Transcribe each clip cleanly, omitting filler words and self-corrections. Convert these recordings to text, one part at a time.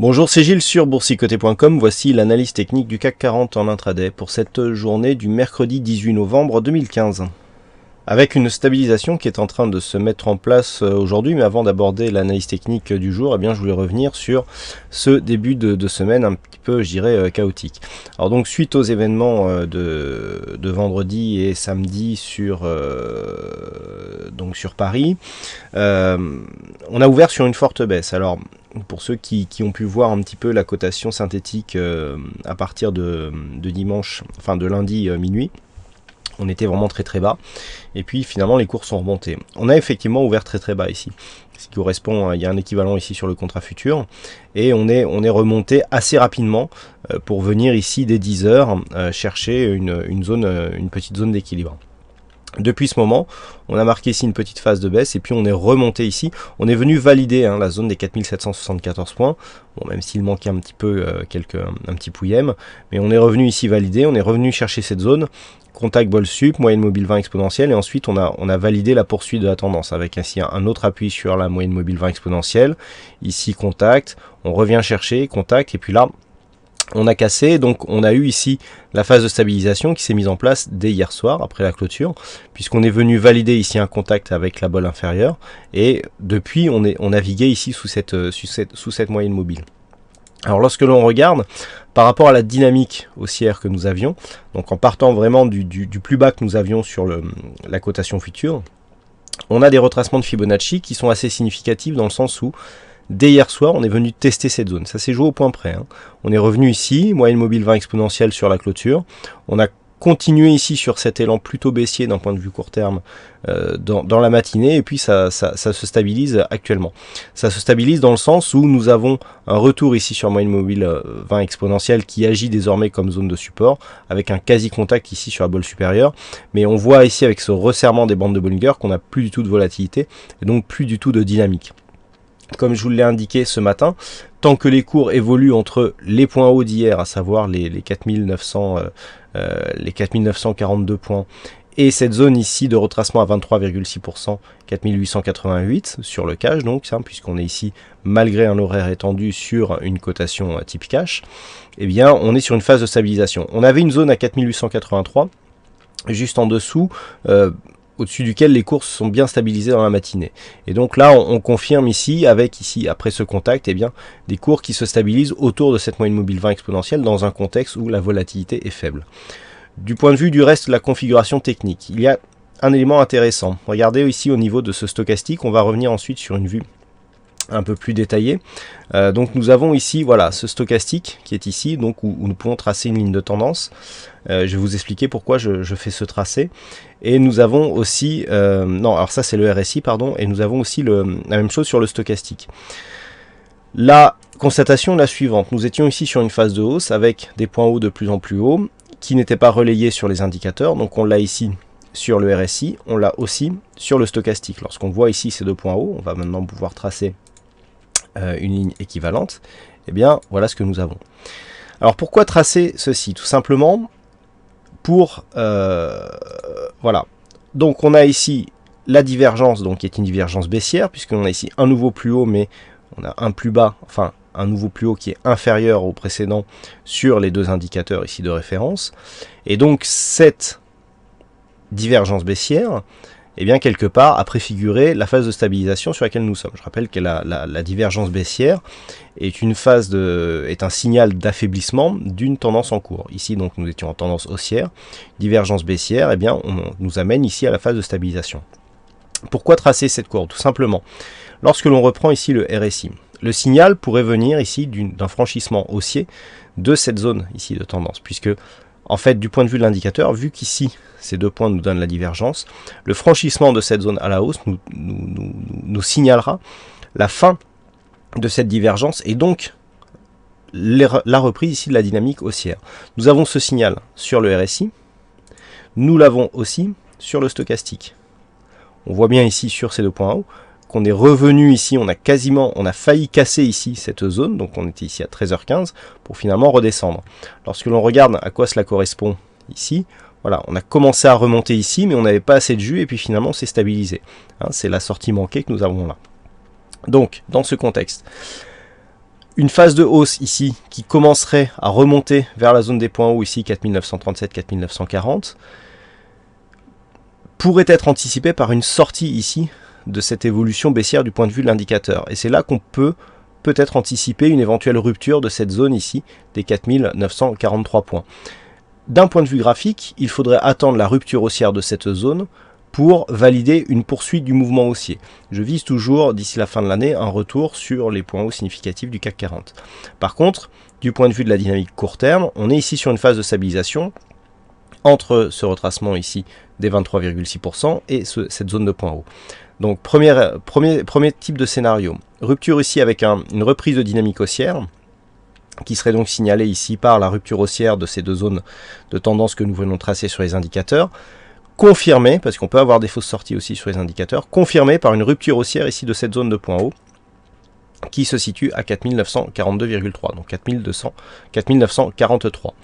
Bonjour, c'est Gilles sur boursicoté.com. Voici l'analyse technique du CAC 40 en intraday pour cette journée du mercredi 18 novembre 2015. Avec une stabilisation qui est en train de se mettre en place aujourd'hui, mais avant d'aborder l'analyse technique du jour, eh bien, je voulais revenir sur ce début de semaine un petit peu, je dirais, chaotique. Alors donc, suite aux événements de vendredi et samedi sur Paris, on a ouvert sur une forte baisse. Alors, pour ceux qui ont pu voir un petit peu la cotation synthétique à partir de dimanche, enfin de lundi minuit, on était vraiment très bas, et puis finalement les cours sont remontés. On a effectivement ouvert très bas ici, ce qui correspond, il y a un équivalent ici sur le contrat futur, et on est remonté assez rapidement pour venir ici dès 10 heures chercher une petite zone d'équilibre. Depuis ce moment, on a marqué ici une petite phase de baisse et puis on est remonté ici. On est venu valider la zone des 4774 points, bon, même s'il manquait un petit peu un petit pouillème, mais on est revenu ici valider, on est revenu chercher cette zone, contact bol sup, moyenne mobile 20 exponentielle, et ensuite on a validé la poursuite de la tendance avec ainsi un autre appui sur la moyenne mobile 20 exponentielle. Ici contact, on revient chercher, contact, et puis là, on a cassé, donc on a eu ici la phase de stabilisation qui s'est mise en place dès hier soir, après la clôture, puisqu'on est venu valider ici un contact avec la bolle inférieure, et depuis on naviguait ici sous cette moyenne mobile. Alors lorsque l'on regarde, par rapport à la dynamique haussière que nous avions, donc en partant vraiment du plus bas que nous avions sur la cotation future, on a des retracements de Fibonacci qui sont assez significatifs dans le sens où dès hier soir, on est venu tester cette zone. Ça s'est joué au point près. On est revenu ici, moyenne mobile 20 exponentielle sur la clôture. On a continué ici sur cet élan plutôt baissier d'un point de vue court terme dans la matinée. Et puis ça se stabilise actuellement. Ça se stabilise dans le sens où nous avons un retour ici sur moyenne mobile 20 exponentielle qui agit désormais comme zone de support avec un quasi-contact ici sur la bolle supérieure. Mais on voit ici avec ce resserrement des bandes de Bollinger qu'on n'a plus du tout de volatilité et donc plus du tout de dynamique. Comme je vous l'ai indiqué ce matin, tant que les cours évoluent entre les points hauts d'hier, à savoir les 4942 points, et cette zone ici de retracement à 23,6%, 4888 sur le cash, donc puisqu'on est ici malgré un horaire étendu sur une cotation type cash, eh bien on est sur une phase de stabilisation. On avait une zone à 4883, juste en dessous, au-dessus duquel les cours sont bien stabilisés dans la matinée. Et donc là, on confirme ici, avec ici, après ce contact, eh bien, des cours qui se stabilisent autour de cette moyenne mobile 20 exponentielle dans un contexte où la volatilité est faible. Du point de vue du reste de la configuration technique, il y a un élément intéressant. Regardez ici au niveau de ce stochastique, on va revenir ensuite sur une vue un peu plus détaillé. Donc nous avons ici voilà ce stochastique qui est ici, donc où nous pouvons tracer une ligne de tendance. Je vais vous expliquer pourquoi je fais ce tracé. Et nous avons aussi non, alors ça c'est le RSI pardon, et nous avons aussi la même chose sur le stochastique. La constatation est la suivante: nous étions ici sur une phase de hausse avec des points hauts de plus en plus hauts qui n'étaient pas relayés sur les indicateurs, donc on l'a ici sur le RSI, on l'a aussi sur le stochastique. Lorsqu'on voit ici ces deux points hauts, on va maintenant pouvoir tracer une ligne équivalente. Et bien voilà ce que nous avons. Alors pourquoi tracer ceci? Tout simplement pour voilà, donc on a ici la divergence, donc qui est une divergence baissière, puisqu'on a ici un nouveau plus haut, mais on a un plus bas, enfin un nouveau plus haut qui est inférieur au précédent sur les deux indicateurs ici de référence. Et donc cette divergence baissière, et bien quelque part a préfiguré la phase de stabilisation sur laquelle nous sommes. Je rappelle que la divergence baissière est un signal d'affaiblissement d'une tendance en cours. Ici donc nous étions en tendance haussière, divergence baissière, et bien on nous amène ici à la phase de stabilisation. Pourquoi tracer cette courbe? Tout simplement, lorsque l'on reprend ici le RSI, le signal pourrait venir ici d'un franchissement haussier de cette zone ici de tendance, puisque en fait, du point de vue de l'indicateur, vu qu'ici, ces deux points nous donnent la divergence, le franchissement de cette zone à la hausse nous signalera la fin de cette divergence et donc la reprise ici de la dynamique haussière. Nous avons ce signal sur le RSI, nous l'avons aussi sur le stochastique. On voit bien ici sur ces deux points hauts qu'on est revenu ici, on a failli casser ici cette zone, donc on était ici à 13h15 pour finalement redescendre. Lorsque l'on regarde à quoi cela correspond ici, voilà, on a commencé à remonter ici, mais on n'avait pas assez de jus et puis finalement c'est stabilisé. C'est la sortie manquée que nous avons là. Donc, dans ce contexte, Une phase de hausse ici qui commencerait à remonter vers la zone des points hauts ici 4937, 4940 pourrait être anticipée par une sortie ici de cette évolution baissière du point de vue de l'indicateur. Et c'est là qu'on peut-être anticiper une éventuelle rupture de cette zone ici des 4943 points. D'un point de vue graphique, il faudrait attendre la rupture haussière de cette zone pour valider une poursuite du mouvement haussier. Je vise toujours, d'ici la fin de l'année, un retour sur les points hauts significatifs du CAC 40. Par contre, du point de vue de la dynamique court terme, on est ici sur une phase de stabilisation entre ce retracement ici des 23,6% et cette zone de points hauts. Donc premier type de scénario, rupture ici avec une reprise de dynamique haussière, qui serait donc signalée ici par la rupture haussière de ces deux zones de tendance que nous venons de tracer sur les indicateurs, confirmé, parce qu'on peut avoir des fausses sorties aussi sur les indicateurs, confirmé par une rupture haussière ici de cette zone de point haut qui se situe à 4942,3, donc 4943.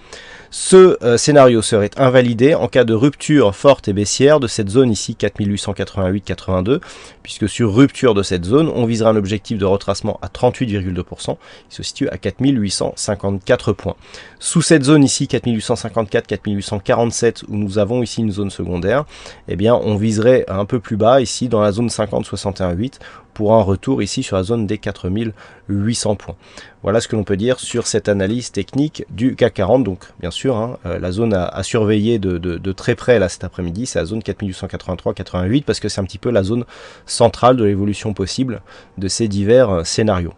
Ce scénario serait invalidé en cas de rupture forte et baissière de cette zone ici 4888,82, puisque sur rupture de cette zone, on visera un objectif de retracement à 38,2%, qui se situe à 4854 points. Sous cette zone ici 4854, 4847, où nous avons ici une zone secondaire, eh bien on viserait un peu plus bas ici dans la zone 50,61,8 pour un retour ici sur la zone des 4800 points. Voilà ce que l'on peut dire sur cette analyse technique du CAC 40. Donc bien sûr, la zone à surveiller de très près là cet après-midi, c'est la zone 4883-88 parce que c'est un petit peu la zone centrale de l'évolution possible de ces divers scénarios.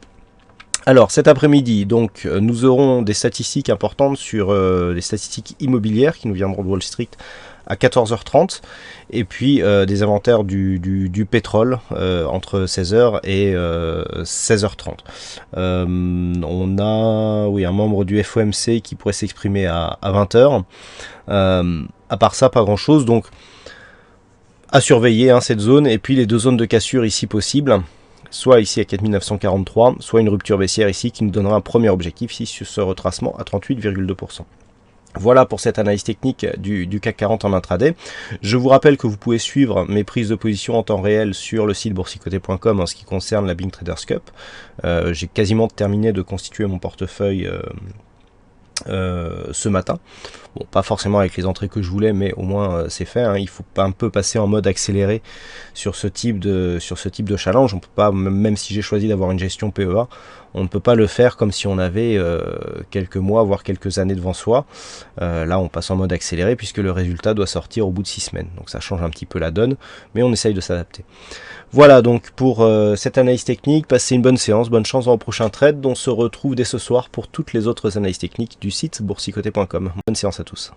Alors cet après-midi, donc nous aurons des statistiques importantes sur les statistiques immobilières qui nous viendront de Wall Street à 14h30 et puis des inventaires du pétrole entre 16h et 16h30. On a un membre du FOMC qui pourrait s'exprimer à 20h. À part ça, pas grand chose, donc à surveiller cette zone et puis les deux zones de cassure ici possibles, soit ici à 4943, soit une rupture baissière ici qui nous donnera un premier objectif ici sur ce retracement à 38,2%. Voilà pour cette analyse technique du CAC 40 en intraday. Je vous rappelle que vous pouvez suivre mes prises de position en temps réel sur le site boursicoté.com en ce qui concerne la Bing Traders Cup. J'ai quasiment terminé de constituer mon portefeuille ce matin. Bon, pas forcément avec les entrées que je voulais, mais au moins c'est fait. Il faut un peu passer en mode accéléré sur ce type de challenge. On peut pas, même si j'ai choisi d'avoir une gestion PEA, on ne peut pas le faire comme si on avait quelques mois, voire quelques années devant soi. Là, on passe en mode accéléré puisque le résultat doit sortir au bout de 6 semaines. Donc ça change un petit peu la donne, mais on essaye de s'adapter. Voilà donc pour cette analyse technique. Passez une bonne séance, bonne chance dans le prochain trade. On se retrouve dès ce soir pour toutes les autres analyses techniques du site boursicoté.com. Bonne séance à tous.